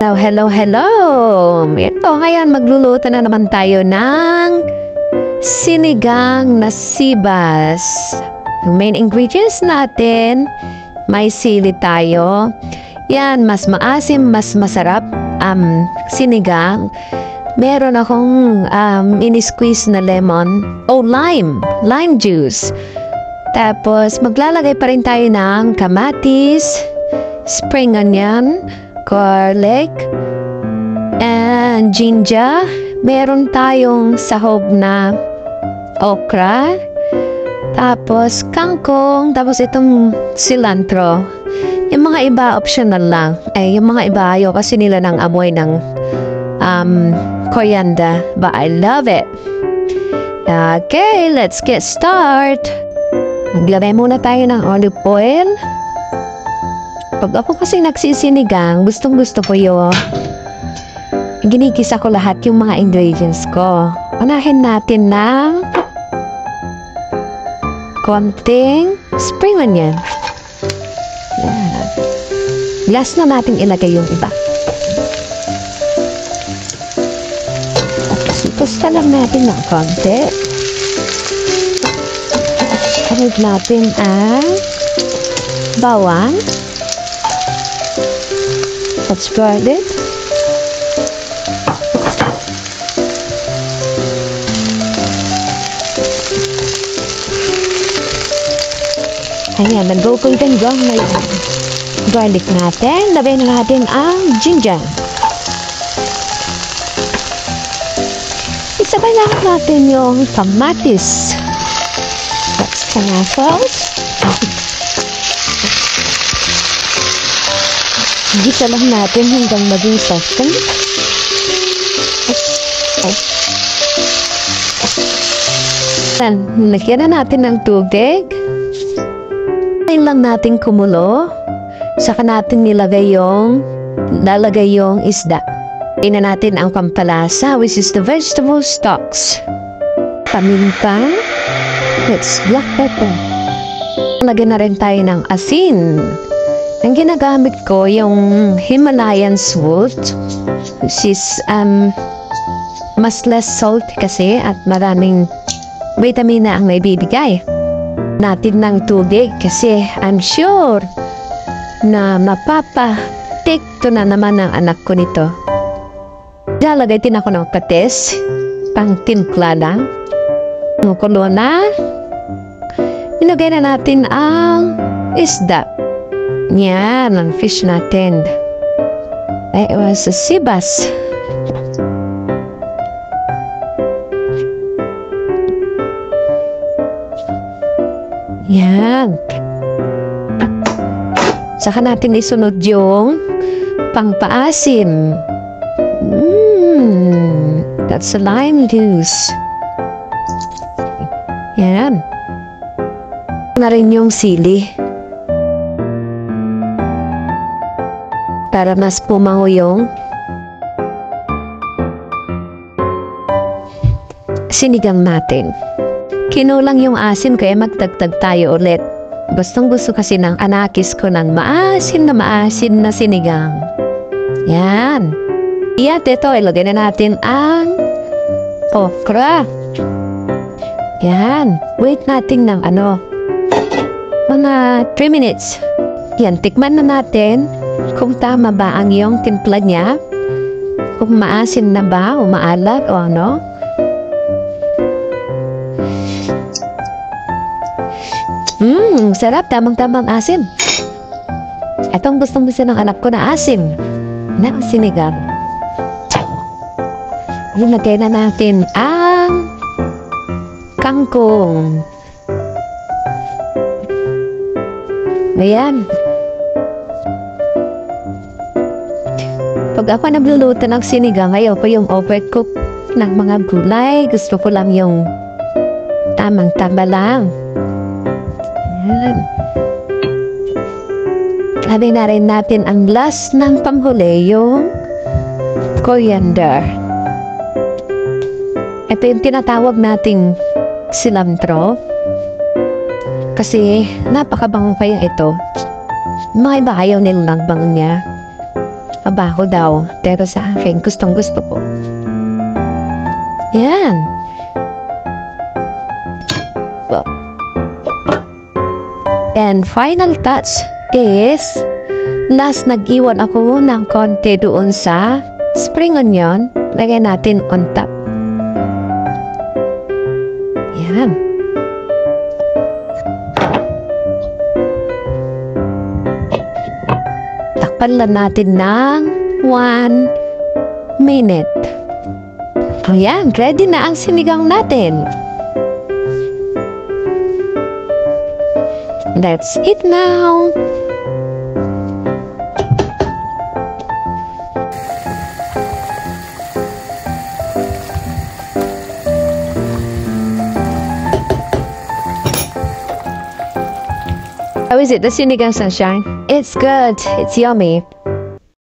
Hello, hello, hello! Ito, ngayon magluluto na naman tayo ng sinigang na sibas. Yung main ingredients natin, may sili tayo. Yan, mas maasim, mas masarap sinigang. Meron akong ini-squeeze na lemon o lime juice. Tapos, maglalagay pa rin tayo ng kamatis, spring onion, garlic, and ginger. Meron tayong sahog na okra, tapos kangkong, tapos itong cilantro. Yung mga iba, optional lang. Yung mga iba, ayaw kasi nila ng amoy ng coriander. But I love it. Okay, let's get start. Maglagay muna tayo ng olive oil. Pag ako kasi nagsisinigang, gustong-gusto ko yun. Ginikisa ko lahat yung mga ingredients ko. Unahin natin ng konting spring onion. Yan. Last na natin ilagay yung iba. Tusta lang natin ng konti. Add natin ang bawang. Let's garlic. Ayan, nag-golden brown na yung garlic natin. Lagay na natin ang ginger. Isabay na natin yung kamatis. That's pineapples. Gisa lang natin hanggang maging soften. Lagyan na natin ng tubig. Ngayon lang natin kumulo. Saka natin lalagay yung isda. Ina natin ang pampalasa, which is the vegetable stocks. Paminta. It's black pepper. Lagyan na rin tayo ng asin. Ang ginagamit ko, yung Himalayan salt, which is mas less salt kasi at maraming vitamina ang naibibigay. Natin ng tubig kasi I'm sure na mapapatikto na naman ang anak ko nito. Lalagay din ako ng patis, pang timpla lang. Kulo na. Ilagay na natin ang isda. Yan, ang fish natin. It was a sibas. Yan. Saka natin isunod yung pangpaasim. That's a lime juice. Yan. Na rin yung sili. Para mas pumango yung sinigang natin. Kinulang yung asin kaya magtagtag tayo ulit. Gustong-gusto kasi ng anakis ko ng maasin na sinigang. Yan. At ito, ilagay na natin ang okra. Yan. Wait natin ng mga 3 minutes. Yan, tikman na natin kung tama ba ang iyong timpla niya. Kung maasin na ba o maalat o ano. Sarap. Tamang-tamang asin. Itong gustong-gusto ng anak ko na asin. Na sinigang. Ilagay na natin ang kangkong. Ayan. Pag ako nagluluto ng sinigang, ayaw ko yung overcook ng mga gulay. Gusto ko lang yung tamang-tama lang. Ayan. Sabi na rin natin ang last ng panghuli, yung coriander. Ito yung tinatawag nating cilantro. Kasi napakabango kaya ito. Mga iba ayaw nilang bango niya. mabaho daw. Pero sa akin, gustong gusto ko. Yan. And final touch is last nag-iwan ako ng konti doon sa spring onion. Lagay natin on top. Yan. Takpan lang natin ng 1 minute. Ayan, ready na ang sinigang natin. Let's eat now. How is it? The sinigang sunshine? It's good. It's yummy.